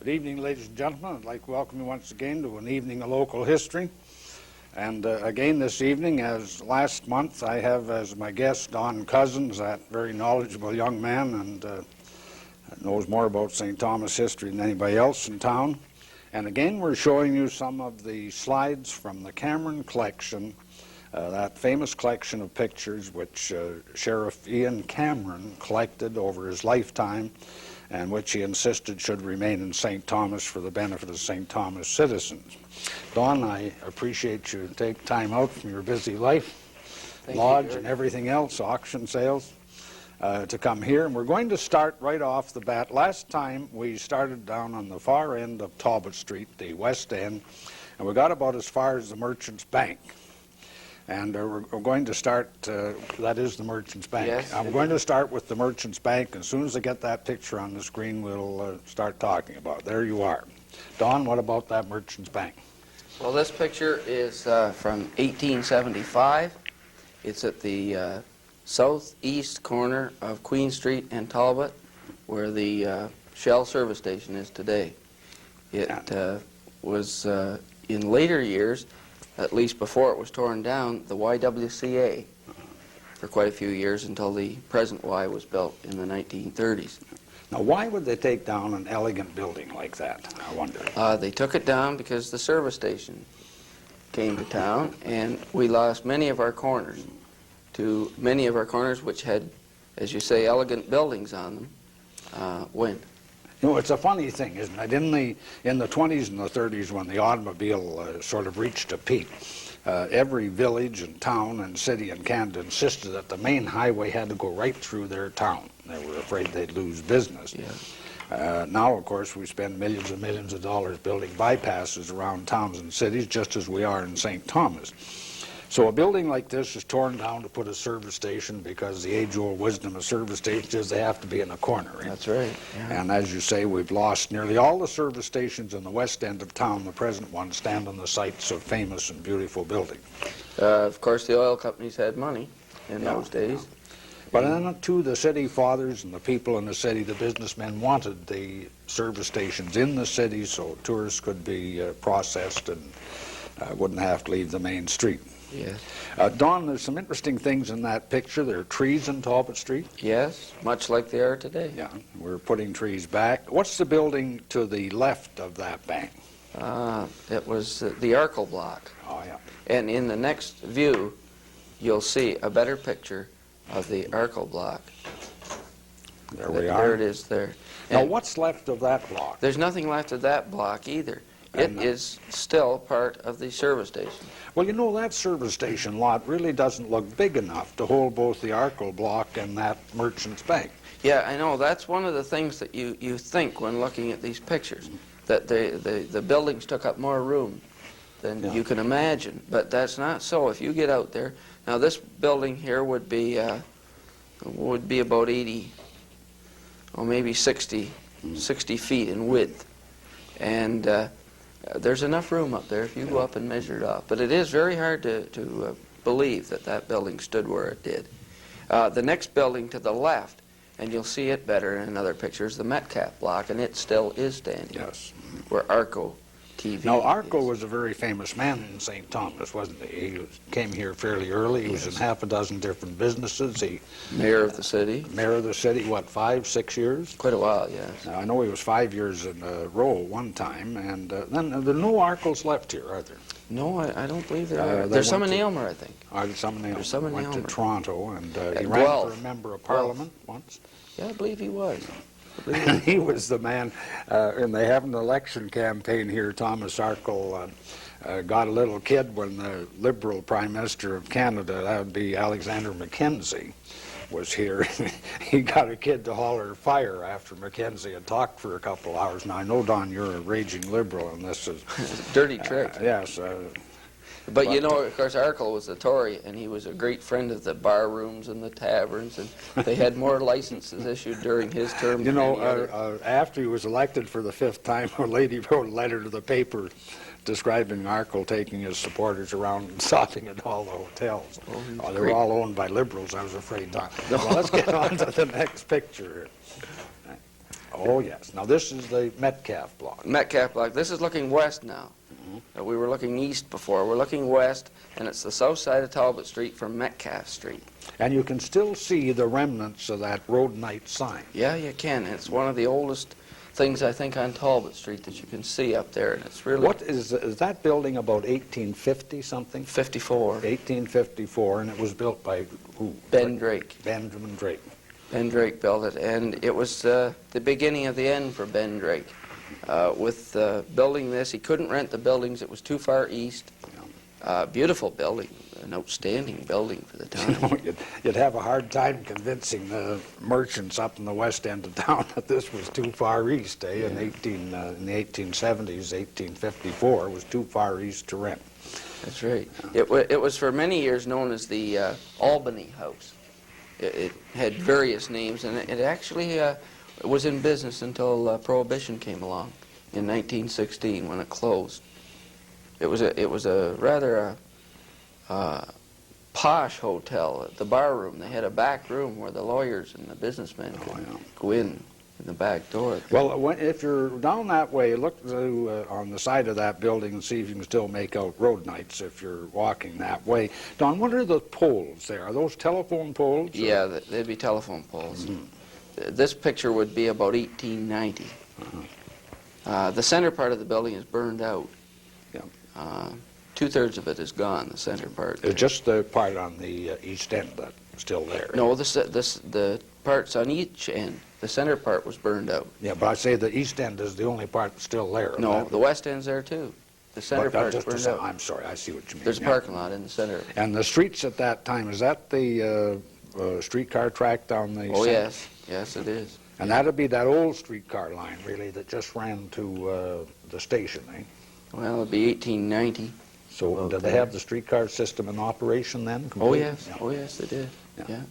Good evening, ladies and gentlemen. I'd like to welcome you once again to an evening of local history. And again this evening, as last month, I have as my guest Don Cosens, that very knowledgeable young man and knows more about St. Thomas history than anybody else in town. And again, we're showing you some of the slides from the Cameron collection, that famous collection of pictures which Sheriff Ian Cameron collected over his lifetime, and which he insisted should remain in St. Thomas for the benefit of St. Thomas citizens. Don, I appreciate you take time out from your busy life, lodge and everything else, auction sales, to come here. And we're going to start right off the bat. Last time we started down on the far end of Talbot Street, the west end, and we got about as far as the Merchants Bank. And we're going to start, that is the Merchants Bank. Yes, I'm going to start with the Merchants Bank. As soon as I get that picture on the screen, we'll start talking about it. There you are. Don, what about that Merchants Bank? Well, this picture is from 1875. It's at the southeast corner of Queen Street and Talbot, where the Shell service station is today. It was, in later years, at least before it was torn down, the YWCA for quite a few years until the present Y was built in the 1930s. Now, why would they take down an elegant building like that, I wonder? They took it down because the service station came to town, and we lost many of our corners which had, as you say, elegant buildings on them, went. You know, it's a funny thing, isn't it? In the 20s and the 30s, when the automobile sort of reached a peak, every village and town and city in Canada insisted that the main highway had to go right through their town. They were afraid they'd lose business. Yeah. Now, of course, we spend millions and millions of dollars building bypasses around towns and cities, just as we are in St. Thomas. So a building like this is torn down to put a service station because the age-old wisdom of service stations is they have to be in a corner. Right? That's right. Yeah. And as you say, we've lost nearly all the service stations in the west end of town. The present ones stand on the sites of famous and beautiful buildings. Of course, the oil companies had money in those days. But then, too, the city fathers and the people in the city, the businessmen, wanted the service stations in the city so tourists could be processed and wouldn't have to leave the main street. Yes. Don, there's some interesting things in that picture. There are trees in Talbot Street. Yes, much like they are today. Yeah, we're putting trees back. What's the building to the left of that bank? It was the Arkell Block. Oh, yeah. And in the next view, you'll see a better picture of the Arkell Block. There we are. There it is there. Now, And what's left of that block? there's nothing left of that block either. It is still part of the service station. Well, you know, that service station lot really doesn't look big enough to hold both the Arkell Block and that Merchants Bank. Yeah, I know. That's one of the things that you think when looking at these pictures, that the buildings took up more room than you can imagine. But that's not so. If you get out there, now this building here would be about 80, or maybe 60 feet in width, and there's enough room up there if you go up and measure it off. But it is very hard to believe that that building stood where it did. The next building to the left, and you'll see it better in another picture, is the Metcalf Block, and it still is standing. Yes. Where Arco TV Now, Arkell is. was a very famous man in St. Thomas, wasn't he? He came here fairly early. He was in half a dozen different businesses. He Mayor of the city. Mayor of the city, what, 5, 6 years? Quite a while, yes. Now, I know he was 5 years in a row one time, and then there are no Arkells left here, are there? No, I don't believe there are. they There's some went in to- Aylmer, I think. Are there some in Aylmer? There's some in Went to Aylmer. Toronto, and he At ran Guelph. for a member of Parliament once. Yeah, I believe he was. And he was the man, and they have an election campaign here. Thomas Arkell got a little kid when the Liberal Prime Minister of Canada, that would be Alexander Mackenzie, was here. He got a kid to holler fire after Mackenzie had talked for a couple hours. Now, I know, Don, you're a raging Liberal, and this is... Dirty trick. Yes. But you know, of course, Arkell was a Tory, and he was a great friend of the bar rooms and the taverns, and they had more licenses issued during his term. You than know, any other. after he was elected for the 5th time, a lady wrote a letter to the paper describing Arkell taking his supporters around and stopping at all the hotels. They were all owned by Liberals, I was afraid not. Well, let's get on to the next picture. Oh, yes. Now, this is the Metcalf block. Metcalf Block. This is looking west now. We were looking east before. We're looking west, and it's the south side of Talbot Street from Metcalf Street. And you can still see the remnants of that road night sign. Yeah, you can. It's one of the oldest things, I think, on Talbot Street that you can see up there, and it's really... What is that building about 1850 something? 54. 1854, and it was built by who? Ben Drake. Benjamin Drake. Ben Drake built it, and it was the beginning of the end for Ben Drake. With building this, he couldn't rent the buildings. It was too far east. Beautiful building, an outstanding building for the time. You know, you'd have a hard time convincing the merchants up in the west end of town that this was too far east. Yeah. In the 1870s, 1854 was too far east to rent. That's right. It was for many years known as the Albany House. It had various names, and it actually was in business until Prohibition came along in 1916 when it closed. It was a rather posh hotel. The bar room, they had a back room where the lawyers and the businessmen could go in the back door. Well, if you're down that way, look on the side of that building and see if you can still make out road nights if you're walking that way. Don, what are the poles there? Are those telephone poles? Yeah, they'd be telephone poles. This picture would be about 1890. The center part of the building is burned out. Yeah. Two-thirds of it is gone, the center part. It's just the part on the east end that's still there. No, the parts on each end. The center part was burned out. Yeah, but I say the east end is the only part that's still there. No, the west end's there too. The center part's burned out. I'm sorry, I see what you mean. There's a parking lot in the center. And the streets at that time, is that the streetcar track down the Oh, center? yes. Yes, it is. And that'd be that old streetcar line, really, that just ran to the station, eh? Well, it'd be 1890. So did they have the streetcar system in operation then? Oh, completely? yes. Yeah. Oh, yes, they did. Yeah. Yeah.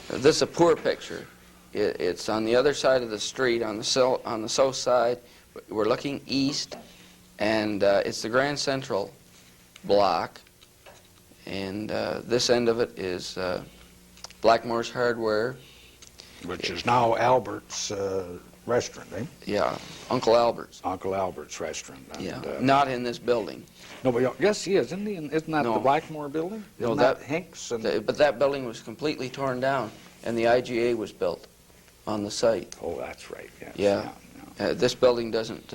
This is a poor picture. It's on the other side of the street, on the south side. We're looking east, and it's the Grand Central block. And this end of it is Blackmore's Hardware. Which is now Albert's restaurant, eh? Yeah, Uncle Albert's. Uncle Albert's restaurant. And, Yeah, not in this building. No, but yes, he is. Isn't that No. the Blackmore building? No, Isn't that Hinks? And But that building was completely torn down, and the IGA was built on the site. oh, that's right. Yes. Yeah. This building doesn't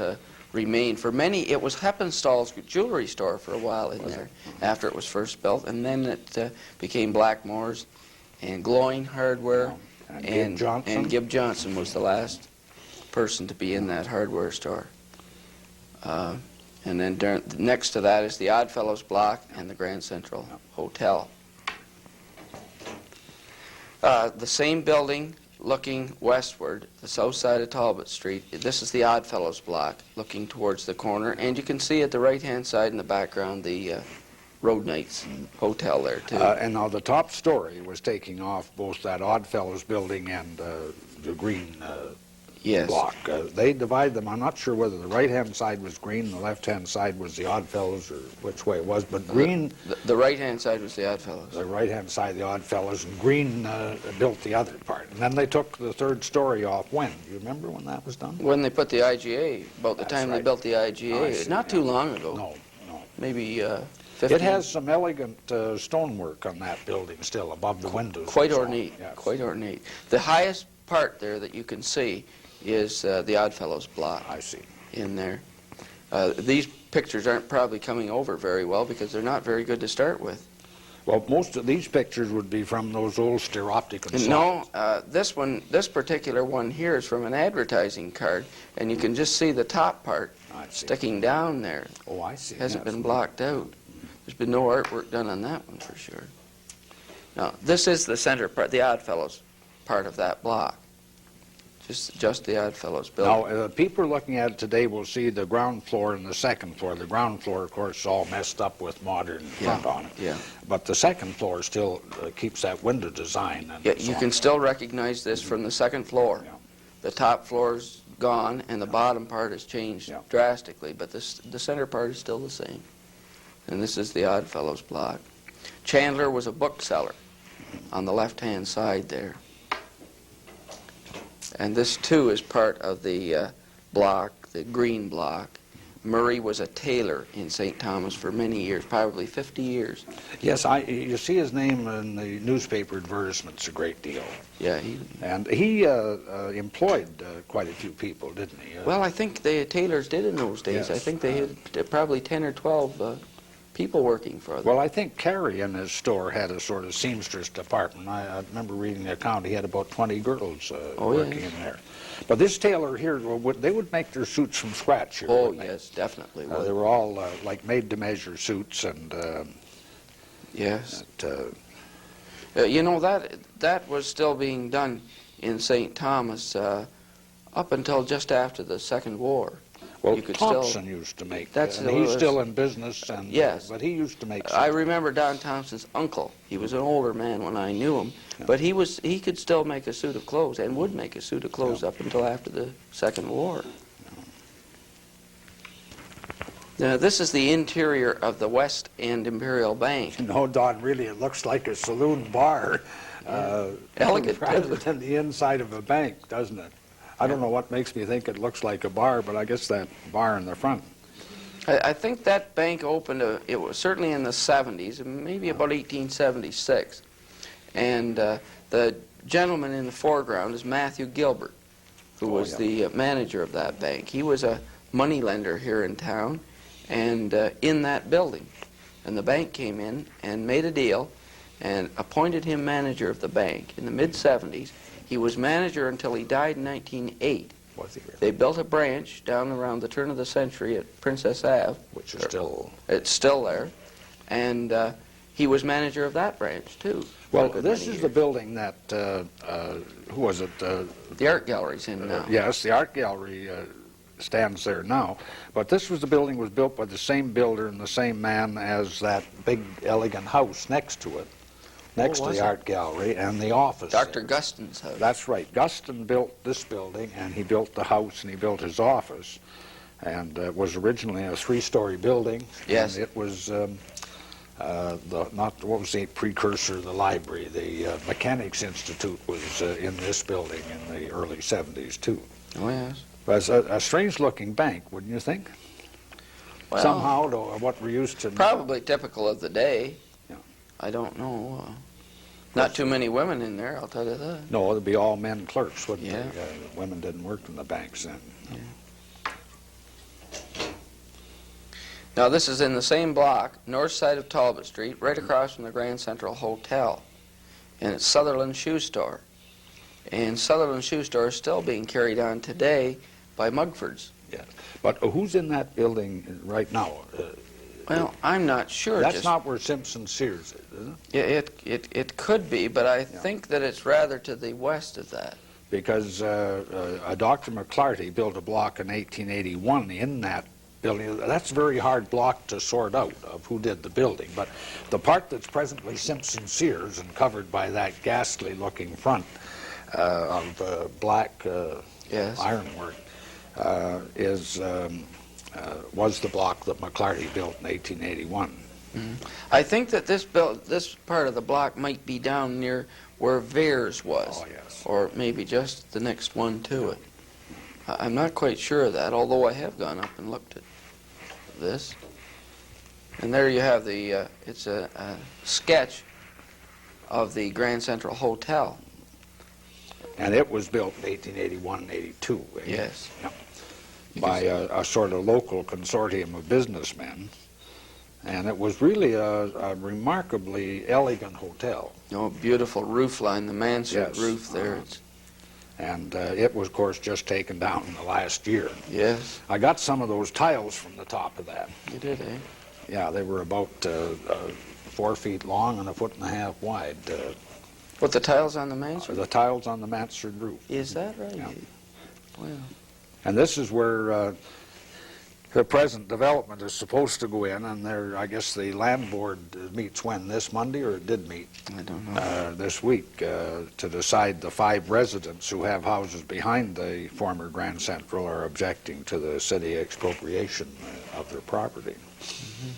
remain. For many, it was Heppenstall's jewelry store for a while in there after it was first built, and then it became Blackmore's and Glowing Hardware. And Gib Johnson? And Gib Johnson was the last person to be in that hardware store. And then next to that is the Oddfellows Block and the Grand Central Hotel. The same building looking westward, the south side of Talbot Street. This is the Oddfellows Block looking towards the corner, and you can see at the right-hand side in the background the Road Nights Hotel there, too. And now the top story was taking off both that Oddfellows building and the green yes. block. They divide them. I'm not sure whether the right-hand side was green and the left-hand side was the Oddfellows or which way it was, but green... The right-hand side was the Oddfellows. The right-hand side, the Oddfellows, and green built the other part. And then they took the third story off when? Do you remember when that was done? When they put the IGA, about the time they built the IGA. Oh, I see, Not too long ago. No. Maybe 15. It has some elegant stonework on that building still above the windows. Quite and so on. ornate, Yes. quite ornate. The highest part there that you can see is the Oddfellows Block. I see. In there. These pictures aren't probably coming over very well because they're not very good to start with. Well, most of these pictures would be from those old stereopticon slides. No, this particular one here is from an advertising card, and you can just see the top part sticking down there. Oh, I see. It hasn't been blocked out. There's been no artwork done on that one for sure. Now, this is the center part, the Oddfellows part of that block. Just the Oddfellows building. Now, people looking at it today will see the ground floor and the second floor. The ground floor, of course, is all messed up with modern front on it. Yeah. But the second floor still keeps that window design. And Yeah, so you on. can still recognize this from the second floor. Yeah. The top floor's gone, and the bottom part has changed Yeah. drastically, but the center part is still the same. And this is the Oddfellows Block. Chandler was a bookseller on the left-hand side there. And this, too, is part of the block, the green block. Murray was a tailor in St. Thomas for many years, probably 50 years. Yes, you see his name in the newspaper advertisements a great deal. Yeah, And he employed quite a few people, didn't he? Well, I think the tailors did in those days. Yes. I think they had probably 10 or 12 people working for them. Well, I think Carey in his store had a sort of seamstress department. I remember reading the account. He had about 20 girls working in there. But this tailor here, they would make their suits from scratch here. Oh, yes, definitely. They were all like made-to-measure suits, and yes. You know, that was still being done in St. Thomas up until just after the Second War. Well, you could Thompson used to make. That's he's still in business, and yes. But he used to make. I remember Don Thompson's uncle. He was an older man when I knew him, but he could still make a suit of clothes and would make a suit of clothes up until after the Second War. Now, this is the interior of the West End Imperial Bank. No, Don, really, it looks like a saloon bar, elegant, rather than the inside of a bank, doesn't it? I don't know what makes me think it looks like a bar, but I guess that bar in the front. I think that bank opened, it was certainly in the 70s, maybe about 1876. And the gentleman in the foreground is Matthew Gilbert, who was the manager of that bank. He was a moneylender here in town and in that building. And the bank came in and made a deal and appointed him manager of the bank in the mid-70s. He was manager until he died in 1908. Was he really? They built a branch down around the turn of the century at Princess Ave. Which is still... It's still there. And he was manager of that branch, too. Well, this is the building that, who was it? The art gallery's in now. Yes, the art gallery stands there now. But this was the building was built by the same builder and the same man as that big, elegant house next to it. Next to the art gallery and the office. Dr. Guston's house. That's right. Guston built this building, and he built the house, and he built his office. And it was originally a three-story building. Yes. And it was what was the precursor of the library? The Mechanics Institute was in this building in the early 70s, too. Oh, yes. But it's a strange-looking bank, wouldn't you think? Well, somehow, to what we're used to. Probably typical of the day. Yeah. I don't know. Not too many women in there, I'll tell you that. No, it'd be all men clerks, wouldn't Yeah. they? Women didn't work in the banks then. Yeah. Now, this is in the same block, north side of Talbot Street, right across from the Grand Central Hotel. And it's Sutherland Shoe Store. And Sutherland Shoe Store is still being carried on today by Mugford's. Yeah. But who's in that building right now? Well, I'm not sure. That's not where Simpson Sears is it? It could be, but I think that it's rather to the west of that. Because Dr. McClarty built a block in 1881 in that building. That's a very hard block to sort out of who did the building. But the part that's presently Simpson Sears and covered by that ghastly-looking front of black ironwork was the block that McClarty built in 1881. Mm-hmm. I think that this part of the block might be down near where Vere's was. Oh, yes. Or maybe just the next one to it. I'm not quite sure of that, although I have gone up and looked at this. And there you have the, it's a sketch of the Grand Central Hotel. And it was built in 1881 and 82. Yes. Yeah. By a sort of local consortium of businessmen. And it was really a remarkably elegant hotel. Oh, beautiful roof line, the mansard roof there. And it was, of course, just taken down in the last year. Yes. I got some of those tiles from the top of that. You did, eh? Yeah, they were about 4 feet long and 1.5 feet wide. What, the tiles on the mansard? The tiles on the mansard roof. Is that right? Yeah. Well. And this is where the present development is supposed to go in, and I guess the land board meets when, this Monday, or it did meet? I don't know. This week to decide the 5 residents who have houses behind the former Grand Central are objecting to the city expropriation of their property. Mm-hmm.